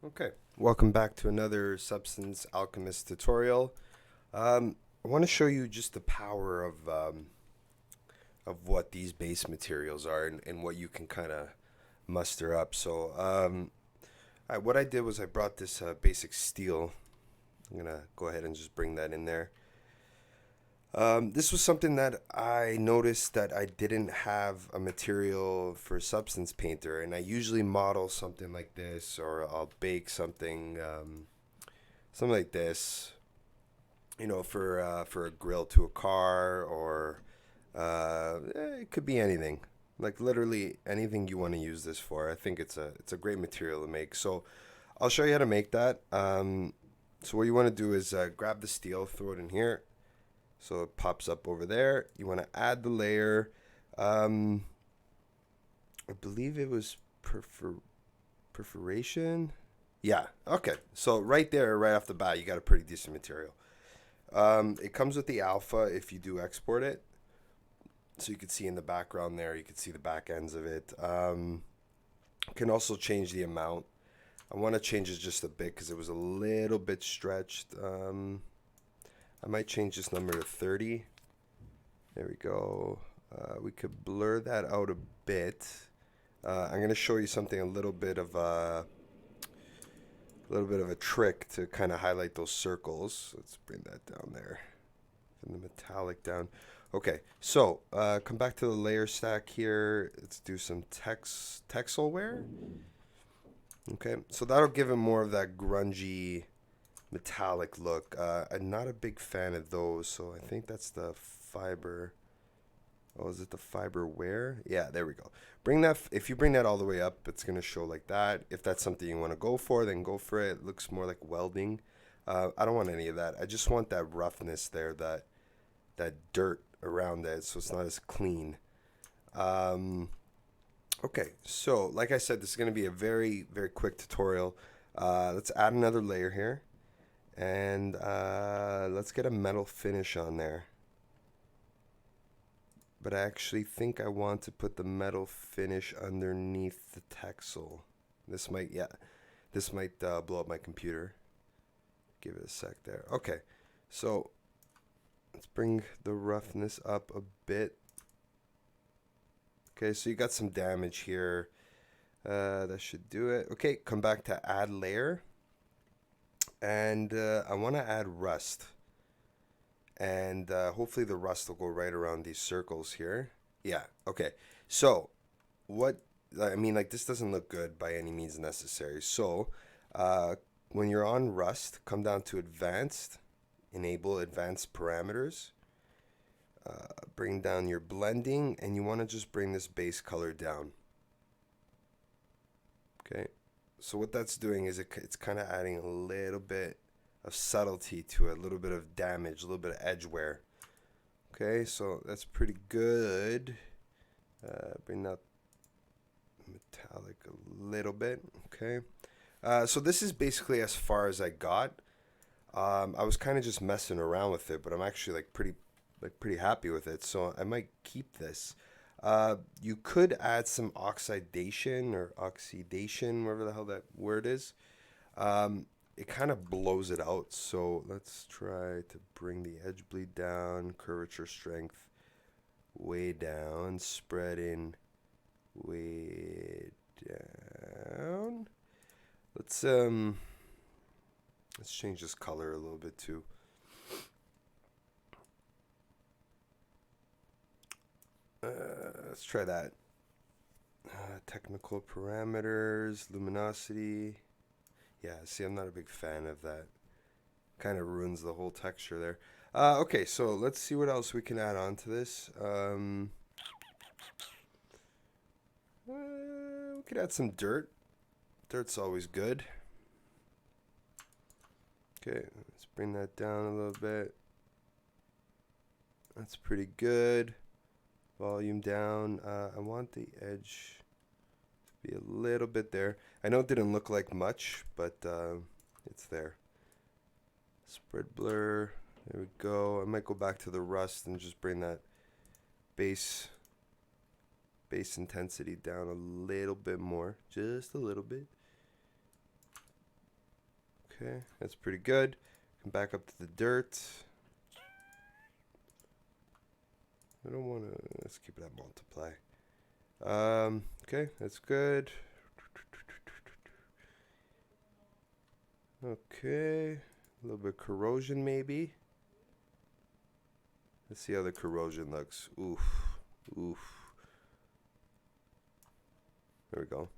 Okay, welcome back to another Substance Alchemist tutorial. I want to show you just the power of what these base materials are and what you can kind of muster up. What I did was I brought this basic steel. I'm gonna go ahead and just bring that in there. This was something that I noticed that I didn't have a material for substance painter, and I usually model something like this, or I'll bake something like this, for a grill to a car, or it could be anything, like literally anything you want to use this for. I think it's a great material to make. So I'll show you how to make that. So what you want to do is grab the steel, throw it in here, so it pops up over there. You want to add the layer. Um, I believe it was perforation. Yeah. Okay. So right there, right off the bat, you got a pretty decent material. It comes with the alpha if you do export it. So you can see in the background there, you can see the back ends of it. You can also change the amount. I want to change it just a bit because it was a little bit stretched. I might change this number to 30. There we go. We could blur that out a bit. I'm going to show you something a little bit of a trick to kind of highlight those circles. Let's bring that down there. From the metallic down. Okay, so come back to the layer stack here. Let's do some texel wear. Okay, so that'll give him more of that grungy metallic look. I'm not a big fan of those, so I think that's the fiber. Oh, is it the fiber wear? Yeah, there we go. If you bring that all the way up, it's gonna show like that. If that's something you want to go for, then go for it. It looks more like welding. I don't want any of that. I just want that roughness there, that dirt around it, so it's not as clean. Um, okay, so like I said, this is gonna be a very very quick tutorial. Let's add another layer here, and let's get a metal finish on there. But I actually think I want to put the metal finish underneath the texel. This might blow up my computer. Give it a sec there. Okay, so let's bring the roughness up a bit. Okay, so you got some damage here. That should do it. Okay, come back to add layer. And I want to add rust. And hopefully the rust will go right around these circles here. Yeah, okay. So, what, I mean, like, this doesn't look good by any means necessary. So, when you're on rust, come down to advanced, enable advanced parameters, bring down your blending, and you want to just bring this base color down. Okay, so what that's doing is it's kind of adding a little bit of subtlety to it, a little bit of damage, a little bit of edge wear. Okay, so that's pretty good. Bring that metallic a little bit. Okay, so this is basically as far as I got. I was kind of just messing around with it, but I'm actually pretty happy with it. So I might keep this. You could add some oxidation, whatever the hell that word is. It kind of blows it out. So let's try to bring the edge bleed down, curvature strength way down, spread in way down. Let's change this color a little bit too. Let's try that. Technical parameters, luminosity. Yeah, see, I'm not a big fan of that. Kind of ruins the whole texture there. Okay, so let's see what else we can add on to this. We could add some dirt. Dirt's always good. Okay, let's bring that down a little bit. That's pretty good. Volume down. I want the edge to be a little bit there. I know it didn't look like much, but it's there. Spread blur. There we go. I might go back to the rust and just bring that base intensity down a little bit more. Just a little bit. Okay, that's pretty good. Come back up to the dirt. I don't want to, let's keep it at multiply. Okay, that's good. Okay, a little bit of corrosion maybe. Let's see how the corrosion looks. Oof, oof. There we go.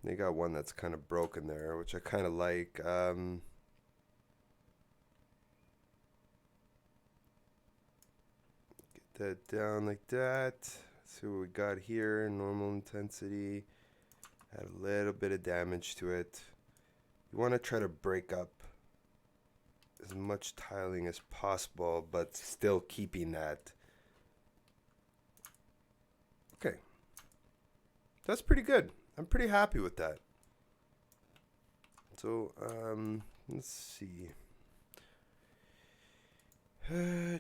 They got one that's kind of broken there, which I kind of like. Get that down like that. Let's see what we got here. Normal intensity. Add a little bit of damage to it. You want to try to break up as much tiling as possible, but still keeping that. Okay. That's pretty good. I'm pretty happy with that. So, let's see. Why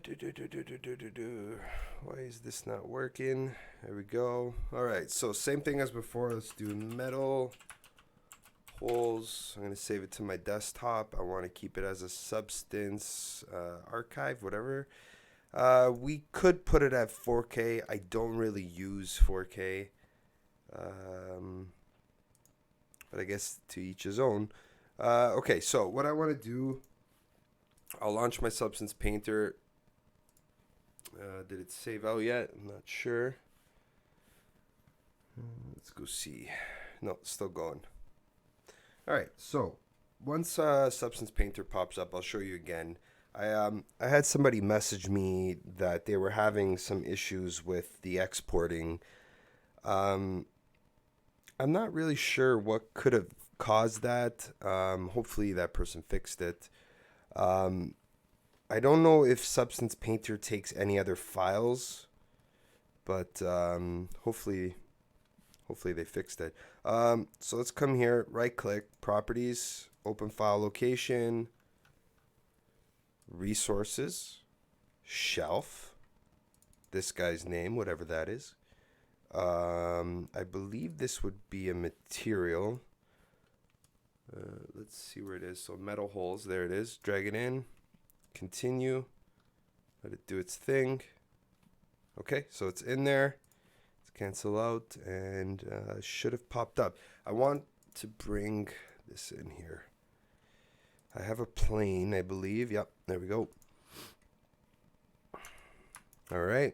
is this not working? There we go. All right, so same thing as before. Let's do metal holes. I'm going to save it to my desktop. I want to keep it as a substance archive, whatever. We could put it at 4K. I don't really use 4K. But I guess to each his own. Okay, so what I want to do, I'll launch my Substance Painter. Did it save out yet? I'm not sure. Let's go see. No, it's still going. All right, so once Substance Painter pops up, I'll show you again. I had somebody message me that they were having some issues with the exporting. I'm not really sure what could have caused that. Hopefully that person fixed it. I don't know if Substance Painter takes any other files, but hopefully they fixed it. So let's come here, right click, properties, open file location, resources, shelf, this guy's name, whatever that is. I believe this would be a material. Let's see where it is. So metal holes, there it is. Drag it in, continue, let it do its thing. Okay, so it's in there. Let's cancel out, and should have popped up. I want to bring this in here. I have a plane, I believe. Yep, there we go. All right.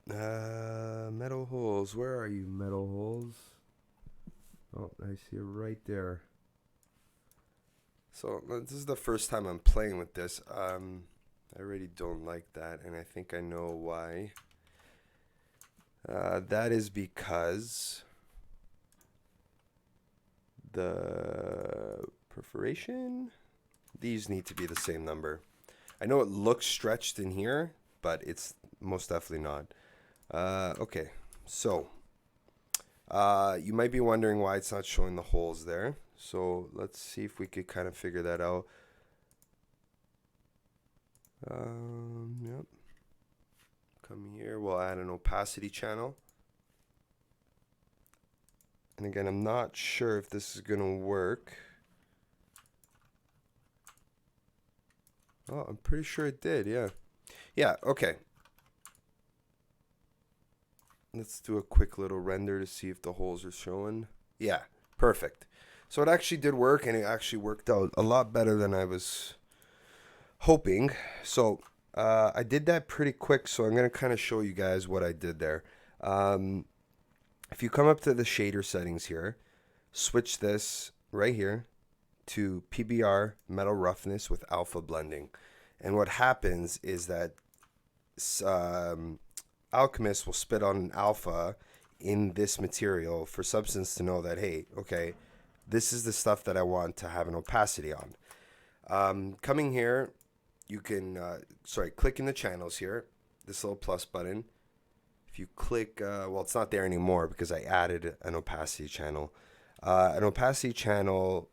Metal holes. Where are you, metal holes? Oh, I see it right there. So this is the first time I'm playing with this. I really don't like that, and I think I know why. That is because the perforation, these need to be the same number. I know it looks stretched in here, but it's most definitely not. Okay, so you might be wondering why it's not showing the holes there. So let's see if we could kind of figure that out. Yep. Come here, we'll add an opacity channel. And again, I'm not sure if this is gonna work. Oh, I'm pretty sure it did, yeah. Yeah, okay. Let's do a quick little render to see if the holes are showing. Yeah, perfect. So it actually did work, and it actually worked out a lot better than I was hoping. So I did that pretty quick, so I'm going to kind of show you guys what I did there. If you come up to the shader settings here, switch this right here to PBR metal roughness with alpha blending. And what happens is that Alchemist will spit on an alpha in this material for Substance to know that, hey, okay, this is the stuff that I want to have an opacity on. Coming here, you can, click in the channels here, this little plus button. If you click, well, it's not there anymore because I added an opacity channel. An opacity channel,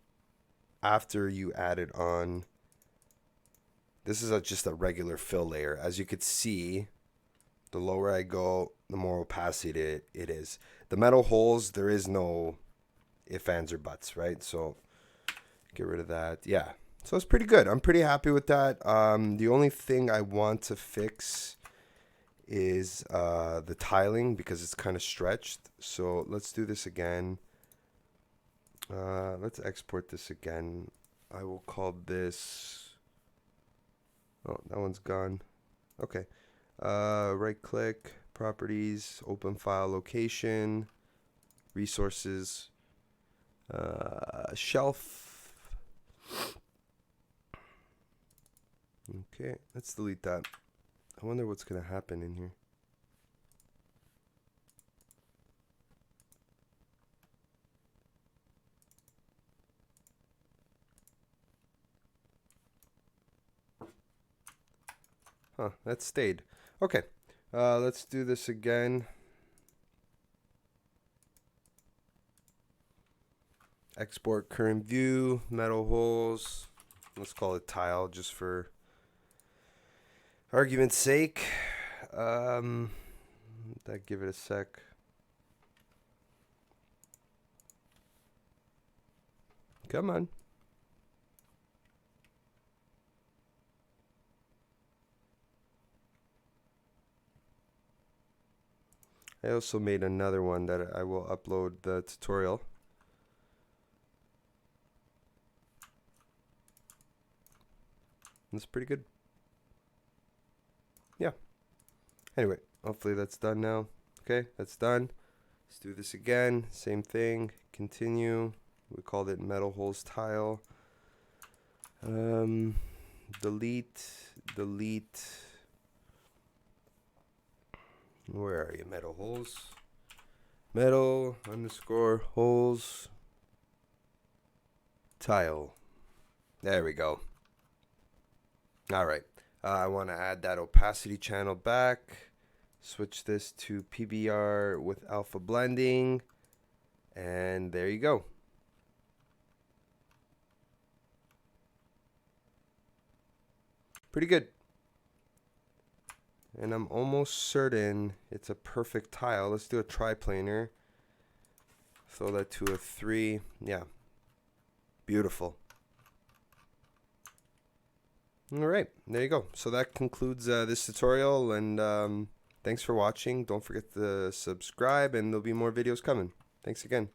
after you add it on, this is just a regular fill layer. As you could see, the lower I go, the more opacity it is. The metal holes, there is no ifs, ands, or buts, right? So Get rid of that. Yeah. So it's pretty good. I'm pretty happy with that. The only thing I want to fix is the tiling because it's kind of stretched. So let's do this again. Let's export this again. I will call this. Oh, that one's gone. Okay. Right click, properties, open file location, resources, shelf. Okay, let's delete that. I wonder what's going to happen in here. Huh, that stayed. Okay, let's do this again. Export current view, metal holes. Let's call it tile just for argument's sake. That give it a sec. Come on. I also made another one that I will upload the tutorial. That's pretty good. Yeah. Anyway, hopefully that's done now. Okay, that's done. Let's do this again. Same thing. Continue. We called it metal holes tile. Delete. Where are you, metal holes? Metal underscore holes tile. There we go. All right. I want to add that opacity channel back. Switch this to PBR with alpha blending. And there you go. Pretty good. And I'm almost certain it's a perfect tile. Let's do a triplanar. Throw that to a 3. Yeah. Beautiful. All right. There you go. So that concludes this tutorial. And thanks for watching. Don't forget to subscribe. And there'll be more videos coming. Thanks again.